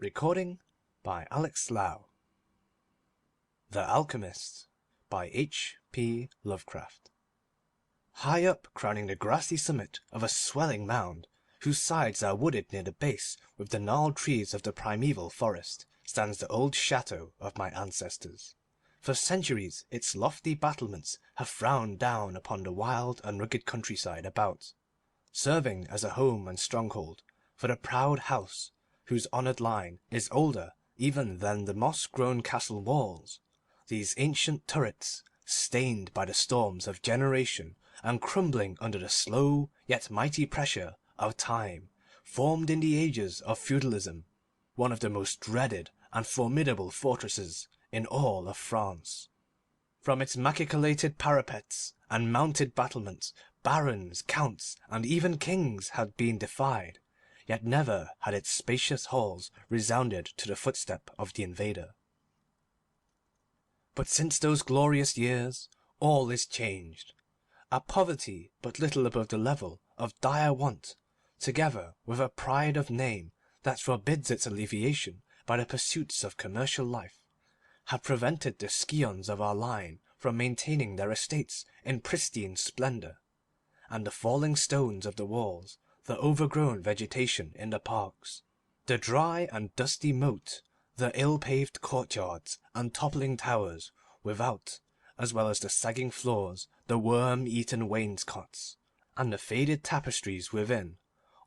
Recording by Alex Lau. The Alchemist by H.P. Lovecraft. High up, crowning the grassy summit of a swelling mound, whose sides are wooded near the base with the gnarled trees of the primeval forest, stands the old chateau of my ancestors. For centuries its lofty battlements have frowned down upon the wild and rugged countryside about, serving as a home and stronghold for the proud house whose honoured line is older even than the moss-grown castle walls. These ancient turrets, stained by the storms of generation and crumbling under the slow yet mighty pressure of time, formed in the ages of feudalism one of the most dreaded and formidable fortresses in all of France. From its machicolated parapets and mounted battlements barons, counts, and even kings had been defied, yet never had its spacious halls resounded to the footstep of the invader. But since those glorious years all is changed. A poverty but little above the level of dire want, together with a pride of name that forbids its alleviation by the pursuits of commercial life, have prevented the scions of our line from maintaining their estates in pristine splendour, and the falling stones of the walls, the overgrown vegetation in the parks, the dry and dusty moat, the ill-paved courtyards and toppling towers without, as well as the sagging floors, the worm-eaten wainscots, and the faded tapestries within,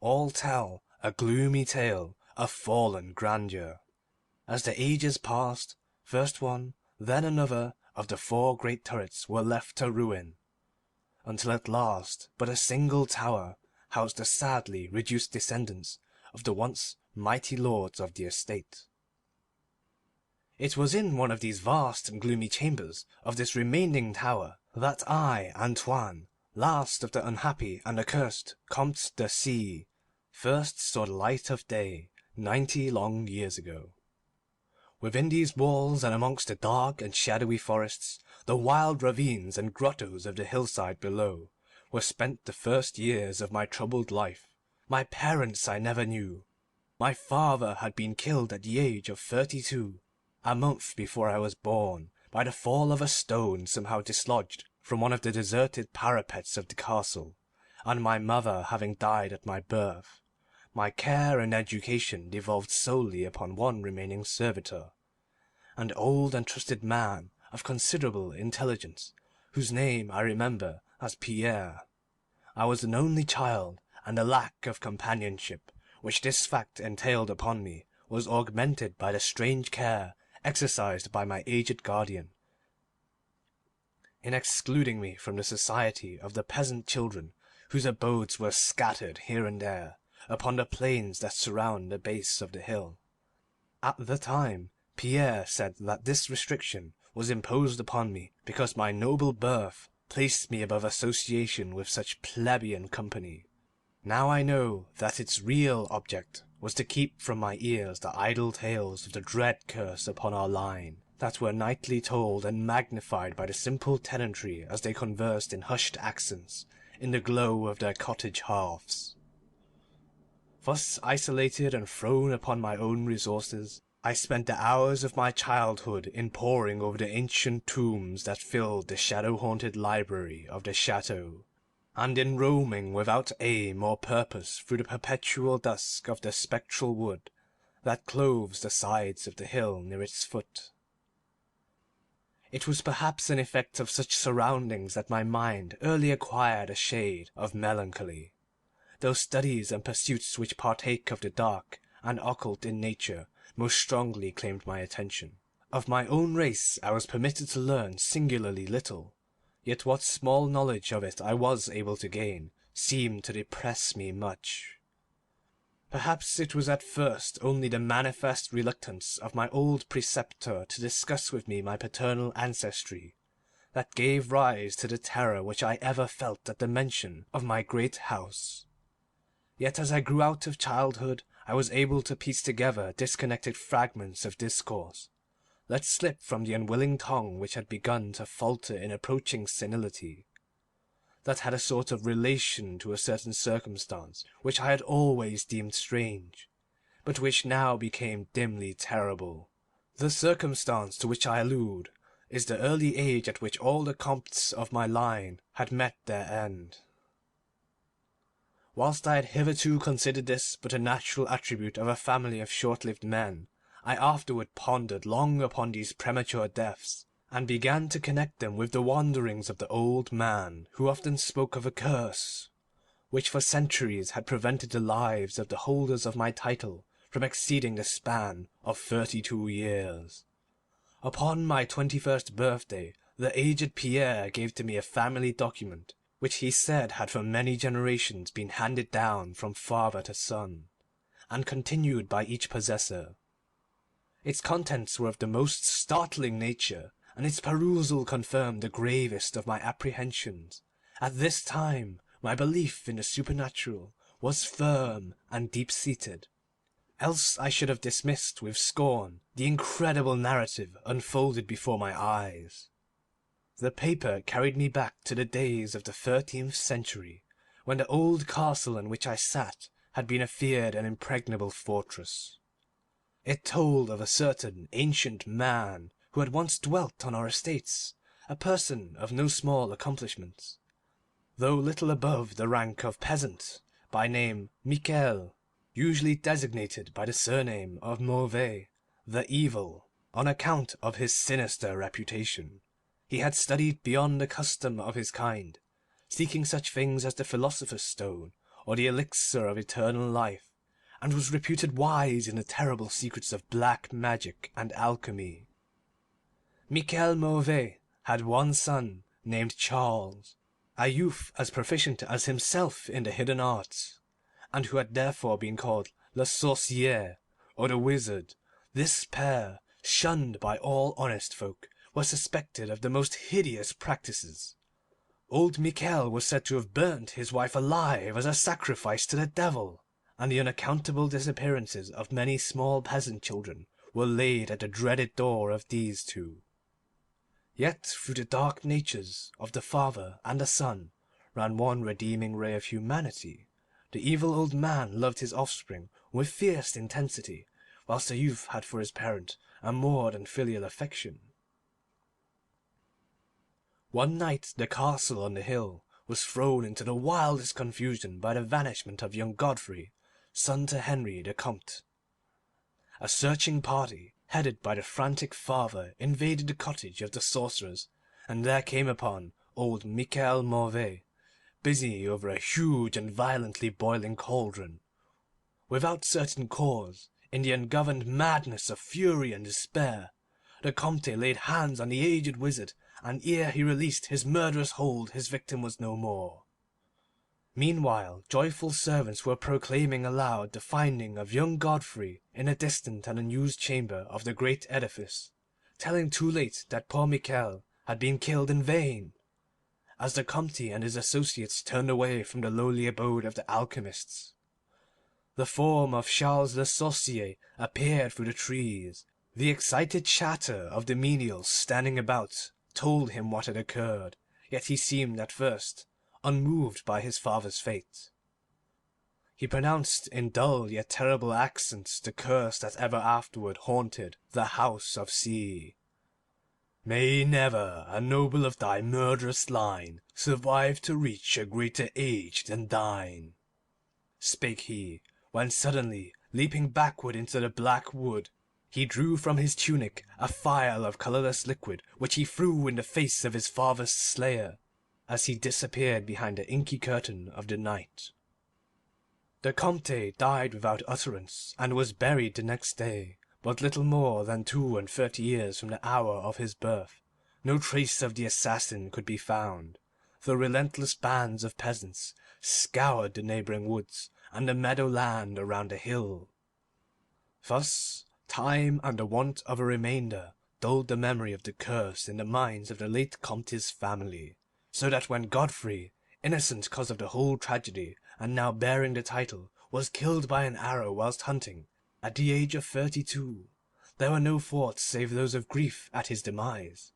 all tell a gloomy tale of fallen grandeur. As the ages passed, first one, then another of the four great turrets were left to ruin, until at last but a single tower housed the sadly reduced descendants of the once mighty lords of the estate. It was in one of these vast and gloomy chambers of this remaining tower that I, Antoine, last of the unhappy and accursed Comtes de C, first saw the light of day 90 long years ago. Within these walls, and amongst the dark and shadowy forests, the wild ravines and grottos of the hillside below, were spent the first years of my troubled life. My parents I never knew. My father had been killed at the age of 32, a month before I was born, by the fall of a stone somehow dislodged from one of the deserted parapets of the castle, and my mother having died at my birth, my care and education devolved solely upon one remaining servitor, an old and trusted man of considerable intelligence, whose name I remember as Pierre. I was an only child, and the lack of companionship which this fact entailed upon me was augmented by the strange care exercised by my aged guardian in excluding me from the society of the peasant children whose abodes were scattered here and there upon the plains that surround the base of the hill. At the time, Pierre said that this restriction was imposed upon me because my noble birth placed me above association with such plebeian company. Now I know that its real object was to keep from my ears the idle tales of the dread curse upon our line, that were nightly told and magnified by the simple tenantry as they conversed in hushed accents in the glow of their cottage hearths. Thus isolated and thrown upon my own resources, I spent the hours of my childhood in poring over the ancient tombs that filled the shadow-haunted library of the chateau, and in roaming without aim or purpose through the perpetual dusk of the spectral wood that clothes the sides of the hill near its foot. It was perhaps an effect of such surroundings that my mind early acquired a shade of melancholy. Those studies and pursuits which partake of the dark and occult in nature most strongly claimed my attention. Of my own race I was permitted to learn singularly little, yet what small knowledge of it I was able to gain seemed to depress me much. Perhaps it was at first only the manifest reluctance of my old preceptor to discuss with me my paternal ancestry that gave rise to the terror which I ever felt at the mention of my great house. Yet as I grew out of childhood I was able to piece together disconnected fragments of discourse, let slip from the unwilling tongue which had begun to falter in approaching senility, that had a sort of relation to a certain circumstance which I had always deemed strange, but which now became dimly terrible. The circumstance to which I allude is the early age at which all the Comtes of my line had met their end. Whilst I had hitherto considered this but a natural attribute of a family of short-lived men, I afterward pondered long upon these premature deaths, and began to connect them with the wanderings of the old man, who often spoke of a curse which for centuries had prevented the lives of the holders of my title from exceeding the span of 32 years. Upon my 21st birthday the aged Pierre gave to me a family document, which he said had for many generations been handed down from father to son, and continued by each possessor. Its contents were of the most startling nature, and its perusal confirmed the gravest of my apprehensions. At this time my belief in the supernatural was firm and deep-seated, else I should have dismissed with scorn the incredible narrative unfolded before my eyes. The paper carried me back to the days of the 13th century, when the old castle in which I sat had been a feared and impregnable fortress. It told of a certain ancient man who had once dwelt on our estates, a person of no small accomplishments, though little above the rank of peasant, by name Michel, usually designated by the surname of Mauvais, the Evil, on account of his sinister reputation. He had studied beyond the custom of his kind, seeking such things as the philosopher's stone or the elixir of eternal life, and was reputed wise in the terrible secrets of black magic and alchemy. Michel Mauvais had one son named Charles, a youth as proficient as himself in the hidden arts, and who had therefore been called le sorcier, or the wizard. This pair, shunned by all honest folk, was suspected of the most hideous practices. Old Michel was said to have burnt his wife alive as a sacrifice to the devil, and the unaccountable disappearances of many small peasant children were laid at the dreaded door of these two. Yet through the dark natures of the father and the son ran one redeeming ray of humanity. The evil old man loved his offspring with fierce intensity, whilst the youth had for his parent a more than filial affection. One night the castle on the hill was thrown into the wildest confusion by the vanishment of young Godfrey, son to Henry the Comte. A searching party, headed by the frantic father, invaded the cottage of the sorcerers, and there came upon old Michel Mauvais, busy over a huge and violently boiling cauldron. Without certain cause, in the ungoverned madness of fury and despair, the Comte laid hands on the aged wizard, and ere he released his murderous hold his victim was no more. Meanwhile joyful servants were proclaiming aloud the finding of young Godfrey in a distant and unused chamber of the great edifice, telling too late that poor Michel had been killed in vain. As the Comte and his associates turned away from the lowly abode of the alchemists, the form of Charles le Sorcier appeared through the trees. The excited chatter of the menials standing about told him what had occurred, yet he seemed at first unmoved by his father's fate. He pronounced in dull yet terrible accents the curse that ever afterward haunted the house of C. "May never a noble of thy murderous line survive to reach a greater age than thine," spake he, when suddenly, leaping backward into the black wood, he drew from his tunic a phial of colourless liquid, which he threw in the face of his father's slayer, as he disappeared behind the inky curtain of the night. The Comte died without utterance, and was buried the next day, but little more than 32 years from the hour of his birth. No trace of the assassin could be found. The relentless bands of peasants scoured the neighbouring woods and the meadow land around the hill. Thus time and the want of a remainder dulled the memory of the curse in the minds of the late Comte's family, so that when Godfrey, innocent cause of the whole tragedy, and now bearing the title, was killed by an arrow whilst hunting, at the age of 32, there were no thoughts save those of grief at his demise.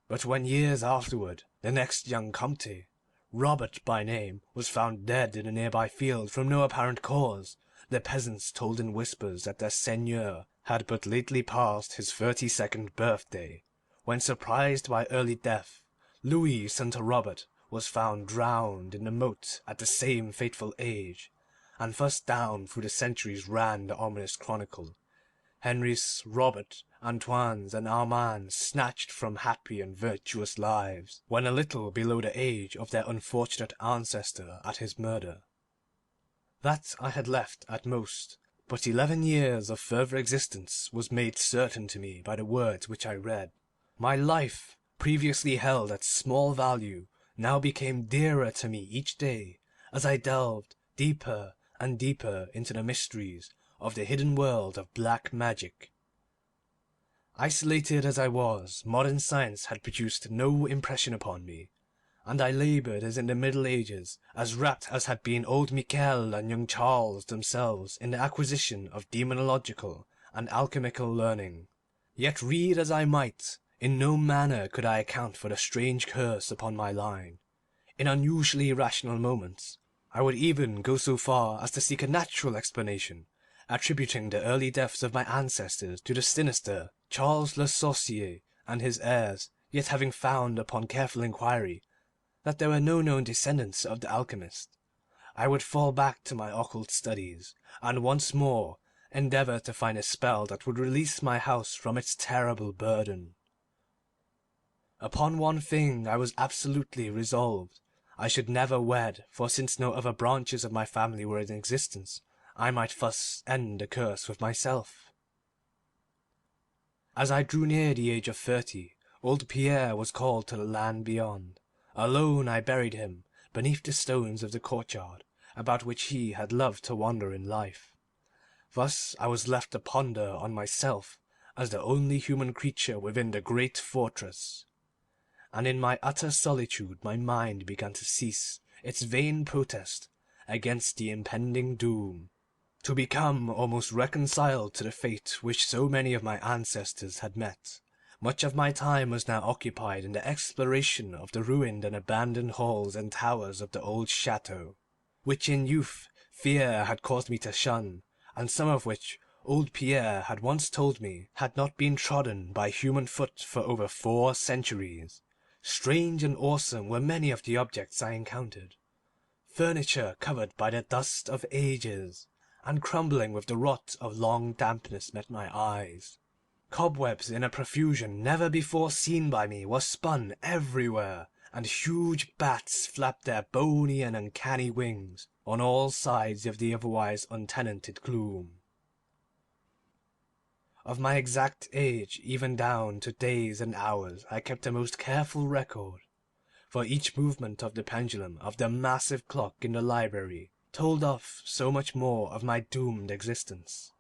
But when years afterward the next young Comte, Robert by name, was found dead in a nearby field from no apparent cause, The peasants told in whispers that their seigneur had but lately passed his 32nd birthday, when, surprised by early death, Louis son to Robert was found drowned in the moat at the same fateful age. And thus down through the centuries ran the ominous chronicle. Henry's, Robert, Antoine's, and Armand's snatched from happy and virtuous lives, when a little below the age of their unfortunate ancestor at his murder. That I had left, at most, but 11 years of further existence was made certain to me by the words which I read. My life, previously held at small value, now became dearer to me each day, as I delved deeper and deeper into the mysteries of the hidden world of black magic. Isolated as I was, modern science had produced no impression upon me, and I laboured as in the Middle Ages, as rapt as had been old Michel and young Charles themselves in the acquisition of demonological and alchemical learning. Yet read as I might, in no manner could I account for the strange curse upon my line. In unusually rational moments I would even go so far as to seek a natural explanation, attributing the early deaths of my ancestors to the sinister Charles Le Sorcier and his heirs, yet having found, upon careful inquiry, that there were no known descendants of the Alchemist, I would fall back to my occult studies, and once more endeavour to find a spell that would release my house from its terrible burden. Upon one thing I was absolutely resolved. I should never wed, for since no other branches of my family were in existence, I might thus end the curse with myself. As I drew near the age of 30, old Pierre was called to the land beyond. Alone I buried him beneath the stones of the courtyard, about which he had loved to wander in life. Thus I was left to ponder on myself as the only human creature within the great fortress. And in my utter solitude my mind began to cease its vain protest against the impending doom, to become almost reconciled to the fate which so many of my ancestors had met. Much of my time was now occupied in the exploration of the ruined and abandoned halls and towers of the old chateau, which in youth fear had caused me to shun, and some of which old Pierre had once told me had not been trodden by human foot for over 4 centuries. Strange and awesome were many of the objects I encountered. Furniture covered by the dust of ages, and crumbling with the rot of long dampness met my eyes. Cobwebs in a profusion never before seen by me were spun everywhere, and huge bats flapped their bony and uncanny wings on all sides of the otherwise untenanted gloom. Of my exact age, even down to days and hours, I kept a most careful record, for each movement of the pendulum of the massive clock in the library told off so much more of my doomed existence.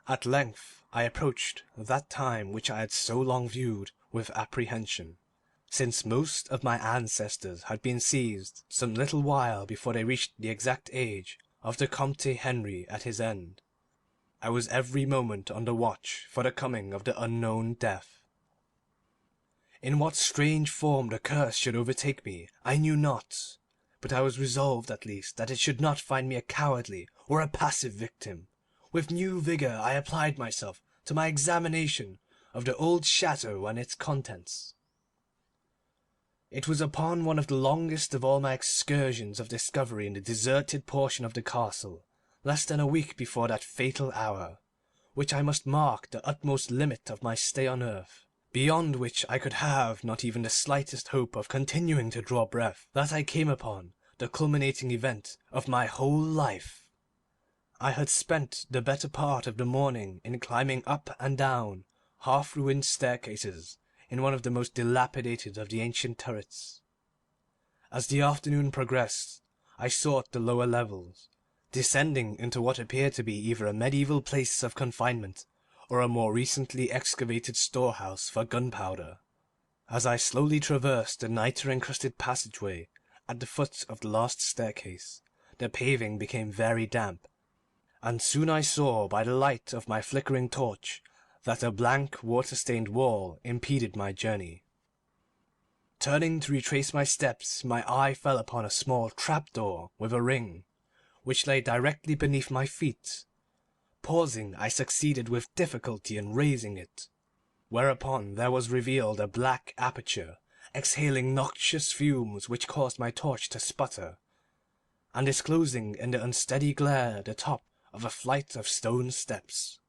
At length I approached that time which I had so long viewed with apprehension, since most of my ancestors had been seized some little while before they reached the exact age of the Comte Henry at his end. I was every moment on the watch for the coming of the unknown death. In what strange form the curse should overtake me I knew not, but I was resolved at least that it should not find me a cowardly or a passive victim. With new vigour I applied myself to my examination of the old chateau and its contents. It was upon one of the longest of all my excursions of discovery in the deserted portion of the castle, less than a week before that fatal hour, which I must mark the utmost limit of my stay on earth, beyond which I could have not even the slightest hope of continuing to draw breath, that I came upon the culminating event of my whole life. I had spent the better part of the morning in climbing up and down half-ruined staircases in one of the most dilapidated of the ancient turrets. As the afternoon progressed, I sought the lower levels, descending into what appeared to be either a medieval place of confinement or a more recently excavated storehouse for gunpowder. As I slowly traversed the nitre-encrusted passageway at the foot of the last staircase, the paving became very damp, and soon I saw by the light of my flickering torch that a blank water-stained wall impeded my journey. Turning to retrace my steps, my eye fell upon a small trap-door with a ring, which lay directly beneath my feet. Pausing, I succeeded with difficulty in raising it, whereupon there was revealed a black aperture, exhaling noxious fumes which caused my torch to sputter, and disclosing in the unsteady glare the top of a flight of stone steps.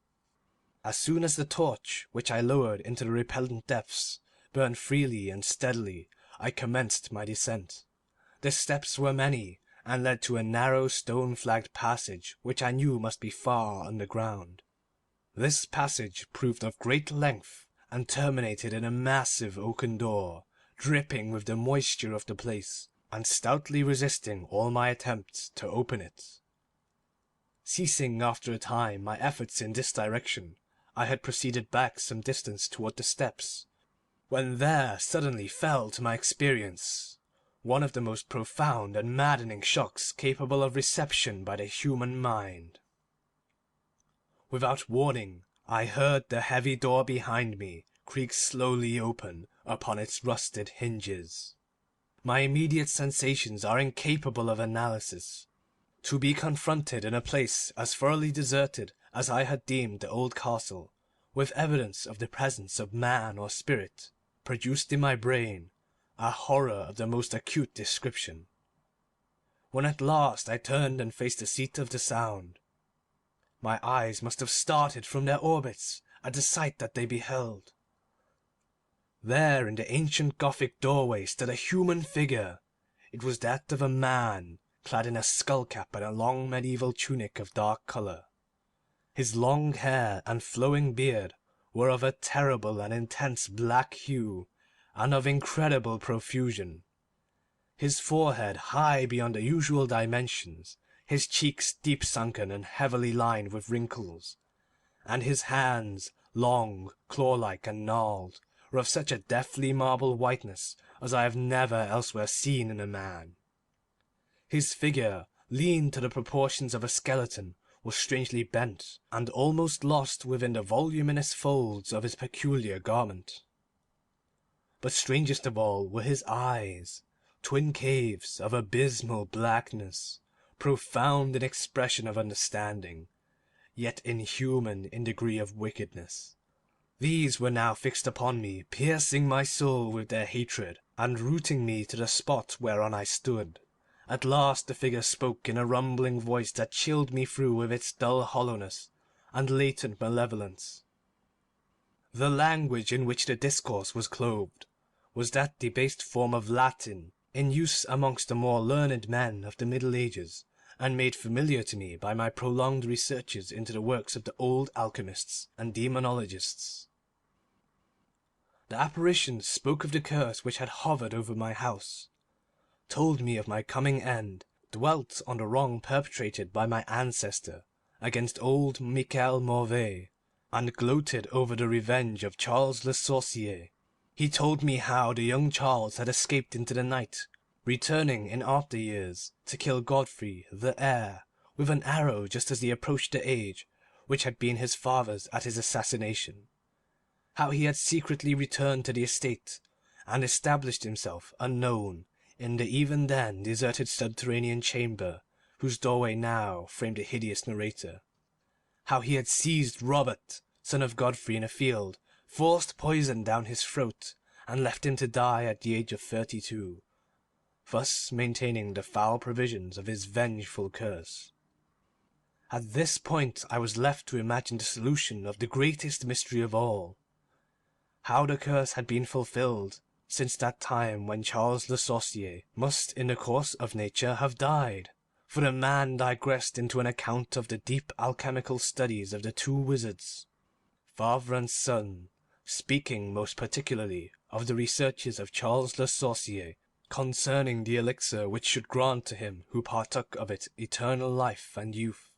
As soon as the torch, which I lowered into the repellent depths, burned freely and steadily, I commenced my descent. The steps were many, and led to a narrow stone-flagged passage which I knew must be far underground. This passage proved of great length, and terminated in a massive oaken door, dripping with the moisture of the place, and stoutly resisting all my attempts to open it. Ceasing after a time my efforts in this direction, I had proceeded back some distance toward the steps, when there suddenly fell to my experience one of the most profound and maddening shocks capable of reception by the human mind. Without warning, I heard the heavy door behind me creak slowly open upon its rusted hinges. My immediate sensations are incapable of analysis. To be confronted in a place as thoroughly deserted as I had deemed the old castle, with evidence of the presence of man or spirit, produced in my brain a horror of the most acute description. When at last I turned and faced the seat of the sound, my eyes must have started from their orbits at the sight that they beheld. There in the ancient Gothic doorway stood a human figure. It was that of a man, clad in a skull-cap and a long medieval tunic of dark colour. His long hair and flowing beard were of a terrible and intense black hue, and of incredible profusion. His forehead high beyond the usual dimensions, his cheeks deep sunken and heavily lined with wrinkles, and his hands, long, claw-like, and gnarled, were of such a deathly marble whiteness as I have never elsewhere seen in a man. His figure, lean to the proportions of a skeleton, was strangely bent, and almost lost within the voluminous folds of his peculiar garment. But strangest of all were his eyes, twin caves of abysmal blackness, profound in expression of understanding, yet inhuman in degree of wickedness. These were now fixed upon me, piercing my soul with their hatred, and rooting me to the spot whereon I stood. At last the figure spoke in a rumbling voice that chilled me through with its dull hollowness and latent malevolence. The language in which the discourse was clothed was that debased form of Latin in use amongst the more learned men of the Middle Ages, and made familiar to me by my prolonged researches into the works of the old alchemists and demonologists. The apparition spoke of the curse which had hovered over my house, told me of my coming end, dwelt on the wrong perpetrated by my ancestor against old Michel Mauvais, and gloated over the revenge of Charles Le Sorcier. He told me how the young Charles had escaped into the night, returning in after years to kill Godfrey the heir with an arrow just as he approached the age which had been his father's at his assassination, how he had secretly returned to the estate and established himself unknown in the even then deserted subterranean chamber whose doorway now framed the hideous narrator, how he had seized Robert, son of Godfrey, in a field, forced poison down his throat, and left him to die at the age of 32, thus maintaining the foul provisions of his vengeful curse. At this point I was left to imagine the solution of the greatest mystery of all, how the curse had been fulfilled since that time when Charles Le Sorcier must in the course of nature have died, for the man digressed into an account of the deep alchemical studies of the two wizards, father and son, speaking most particularly of the researches of Charles Le Sorcier concerning the elixir which should grant to him who partook of it eternal life and youth.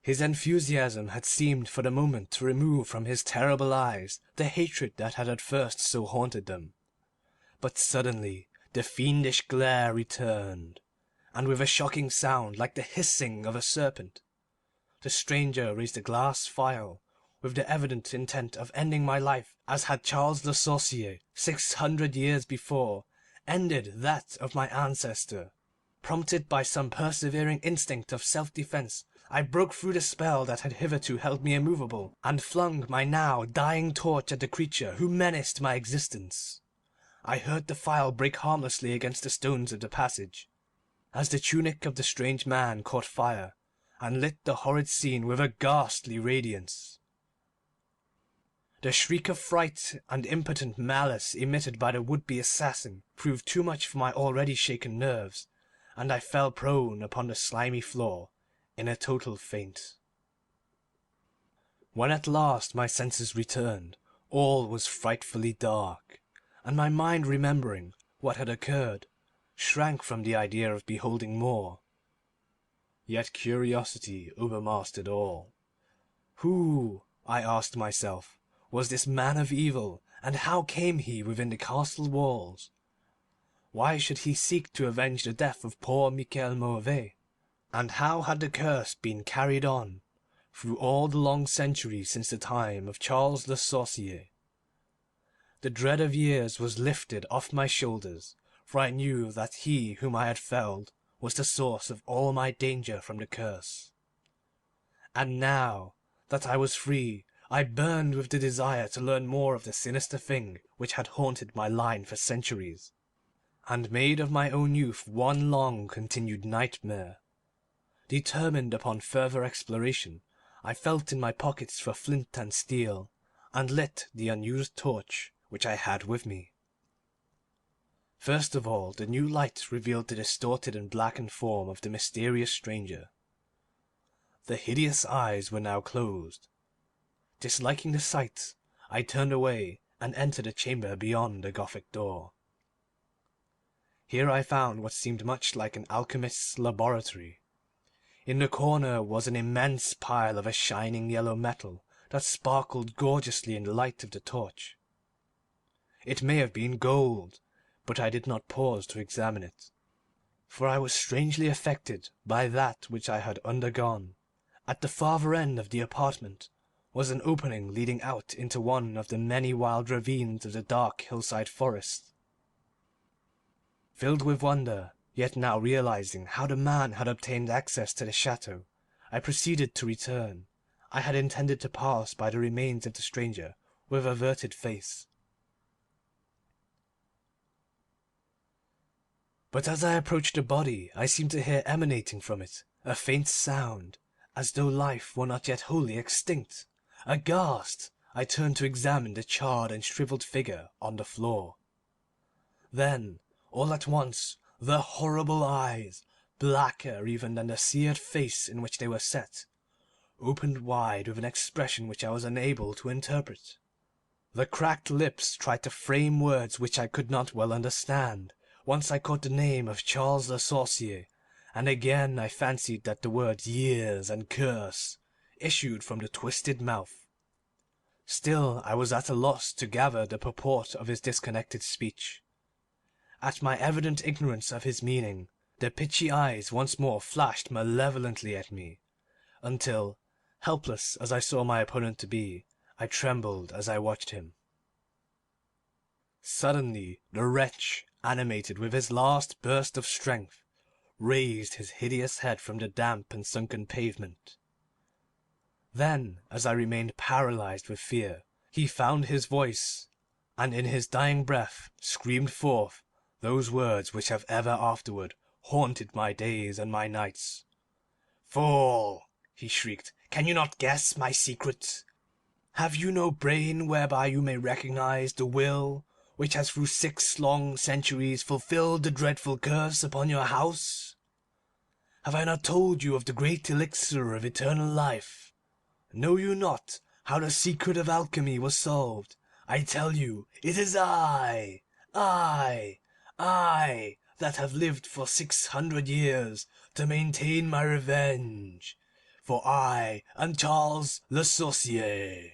His enthusiasm had seemed for the moment to remove from his terrible eyes the hatred that had at first so haunted them. But suddenly the fiendish glare returned, and with a shocking sound like the hissing of a serpent, the stranger raised a glass phial with the evident intent of ending my life as had Charles Le Sorcier 600 years before ended that of my ancestor. Prompted by some persevering instinct of self-defense, I broke through the spell that had hitherto held me immovable, and flung my now dying torch at the creature who menaced my existence. I heard the file break harmlessly against the stones of the passage, as the tunic of the strange man caught fire, and lit the horrid scene with a ghastly radiance. The shriek of fright and impotent malice emitted by the would-be assassin proved too much for my already shaken nerves, and I fell prone upon the slimy floor in a total faint. When at last my senses returned, all was frightfully dark, and my mind, remembering what had occurred, shrank from the idea of beholding more. Yet curiosity overmastered all. Who, I asked myself, was this man of evil, and how came he within the castle walls? Why should he seek to avenge the death of poor Michel Mauvais? And how had the curse been carried on through all the long centuries since the time of Charles Le Sorcier? The dread of years was lifted off my shoulders, for I knew that he whom I had felled was the source of all my danger from the curse. And now that I was free, I burned with the desire to learn more of the sinister thing which had haunted my line for centuries, and made of my own youth one long-continued nightmare. Determined upon further exploration, I felt in my pockets for flint and steel, and lit the unused torch which I had with me. First of all, the new light revealed the distorted and blackened form of the mysterious stranger. The hideous eyes were now closed. Disliking the sight, I turned away and entered a chamber beyond the Gothic door. Here I found what seemed much like an alchemist's laboratory. In the corner was an immense pile of a shining yellow metal that sparkled gorgeously in the light of the torch. It may have been gold, but I did not pause to examine it, for I was strangely affected by that which I had undergone. At the farther end of the apartment was an opening leading out into one of the many wild ravines of the dark hillside forest. Filled with wonder, yet now realizing how the man had obtained access to the chateau, I proceeded to return. I had intended to pass by the remains of the stranger with averted face, but as I approached the body I seemed to hear emanating from it a faint sound, as though life were not yet wholly extinct. Aghast, I turned to examine the charred and shriveled figure on the floor. Then, all at once, the horrible eyes, blacker even than the seared face in which they were set, opened wide with an expression which I was unable to interpret. The cracked lips tried to frame words which I could not well understand. Once I caught the name of Charles Le Sorcier, and again I fancied that the words years and curse issued from the twisted mouth. Still I was at a loss to gather the purport of his disconnected speech. At my evident ignorance of his meaning, the pitchy eyes once more flashed malevolently at me, until, helpless as I saw my opponent to be, I trembled as I watched him. Suddenly the wretch, animated with his last burst of strength, raised his hideous head from the damp and sunken pavement. Then, as I remained paralyzed with fear, he found his voice, and in his dying breath screamed forth those words which have ever afterward haunted my days and my nights. "Fool!" he shrieked, "can you not guess my secret? Have you no brain whereby you may recognize the will which has through 6 long centuries fulfilled the dreadful curse upon your house? Have I not told you of the great elixir of eternal life? Know you not how the secret of alchemy was solved? I tell you, it is I that have lived for 600 years to maintain my revenge, for I am Charles Le Sorcier."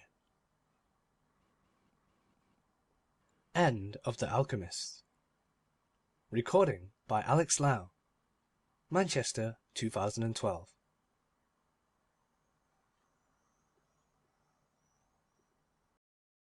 End of The Alchemist. Recording by Alex Lau. Manchester, 2012.